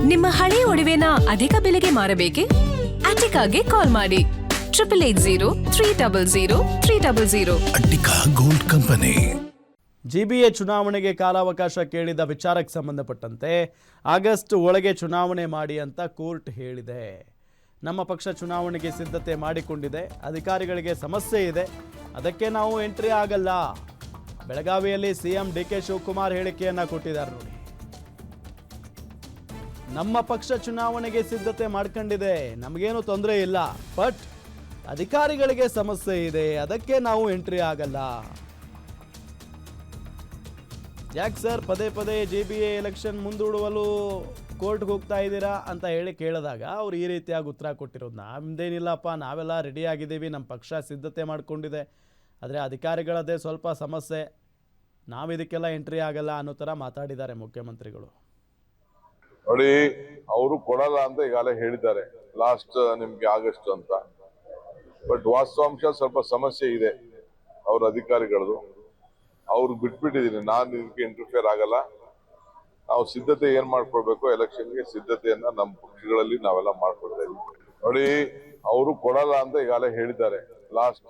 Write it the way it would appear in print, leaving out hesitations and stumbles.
ನಿಮ್ಮ ಹಳೆಯ ಒಡವೆನ ಅಧಿಕ ಬೆಲೆಗೆ ಮಾರಬೇಕೆ? ಅಟಿಕಾಗೆ ಕಾಲ್ ಮಾಡಿ 8803000300. Attica gold company. ಜಿಬಿಎ ಚುನಾವಣೆಗೆ ಕಾಲಾವಕಾಶ ಕೇಳಿದ ವಿಚಾರಕ್ಕೆ ಸಂಬಂಧಪಟ್ಟಂತೆ ಆಗಸ್ಟ್ ಒಳಗೆ ಚುನಾವಣೆ ಮಾಡಿ ಅಂತ ಕೋರ್ಟ್ ಹೇಳಿದೆ. ನಮ್ಮ ಪಕ್ಷ ಚುನಾವಣೆಗೆ ಸಿದ್ಧತೆ ಮಾಡಿಕೊಂಡಿದೆ, ಅಧಿಕಾರಿಗಳಿಗೆ ಸಮಸ್ಯೆ ಇದೆ, ಅದಕ್ಕೆ ನಾವು ಎಂಟ್ರಿ ಆಗಲ್ಲ. ಬೆಳಗಾವಿಯಲ್ಲಿ ಸಿಎಂ ಡಿ.ಕೆ. ಶಿವಕುಮಾರ್ ಹೇಳಿಕೆಯನ್ನ ಕೊಟ್ಟಿದ್ದಾರೆ ನೋಡಿ. ನಮ್ಮ ಪಕ್ಷ ಚುನಾವಣೆಗೆ ಸಿದ್ಧತೆ ಮಾಡ್ಕೊಂಡಿದೆ, ನಮಗೇನು ತೊಂದರೆ ಇಲ್ಲ, ಬಟ್ ಅಧಿಕಾರಿಗಳಿಗೆ ಸಮಸ್ಯೆ ಇದೆ, ಅದಕ್ಕೆ ನಾವು ಎಂಟ್ರಿ ಆಗಲ್ಲ. ಯಾಕೆ ಸರ್ ಪದೇ ಪದೇ JBA ಎಲೆಕ್ಷನ್ ಮುಂದೂಡುವಲು ಕೋರ್ಟ್ಗೆ ಹೋಗ್ತಾ ಇದ್ದೀರಾ ಅಂತ ಹೇಳಿ ಕೇಳಿದಾಗ ಅವ್ರು ಈ ರೀತಿಯಾಗಿ ಉತ್ತರ ಕೊಟ್ಟಿರೋದು, ನಮ್ದೇನಿಲ್ಲಪ್ಪ, ನಾವೆಲ್ಲ ರೆಡಿ ಆಗಿದ್ದೀವಿ, ನಮ್ಮ ಪಕ್ಷ ಸಿದ್ಧತೆ ಮಾಡ್ಕೊಂಡಿದೆ, ಆದರೆ ಅಧಿಕಾರಿಗಳದ್ದೇ ಸ್ವಲ್ಪ ಸಮಸ್ಯೆ, ನಾವಿದಕ್ಕೆಲ್ಲ ಎಂಟ್ರಿ ಆಗಲ್ಲ ಅನ್ನೋ ಥರ ಮಾತಾಡಿದ್ದಾರೆ ಮುಖ್ಯಮಂತ್ರಿಗಳು. ನೋಡಿ, ಅವರು ಕೊಡಲ್ಲ ಅಂತ ಈಗಾಗಲೇ ಹೇಳಿದ್ದಾರೆ, ಲಾಸ್ಟ್ ನಿಮ್ಗೆ ಆಗಸ್ಟ್ ಅಂತ. ಬಟ್ ವಾಸ್ತವಾಂಶ ಸ್ವಲ್ಪ ಸಮಸ್ಯೆ ಇದೆ ಅವ್ರ ಅಧಿಕಾರಿಗಳದು. ಅವ್ರು ಬಿಟ್ಬಿಟ್ಟಿದ್ದೀನಿ, ನಾನು ಇದಕ್ಕೆ ಇಂಟರ್ಫಿಯರ್ ಆಗಲ್ಲ. ನಾವು ಸಿದ್ಧತೆ ಏನ್ ಮಾಡ್ಕೊಳ್ಬೇಕು ಎಲೆಕ್ಷನ್ಗೆ ಸಿದ್ಧತೆಯನ್ನ ನಮ್ಮ ಪಕ್ಷಗಳಲ್ಲಿ ನಾವೆಲ್ಲ ಮಾಡ್ಕೊಳ್ತಾ ಇದೀವಿ. ನೋಡಿ, ಅವರು ಕೊಡಲ್ಲ ಅಂತ ಈಗಾಗಲೇ ಹೇಳಿದ್ದಾರೆ, ಲಾಸ್ಟ್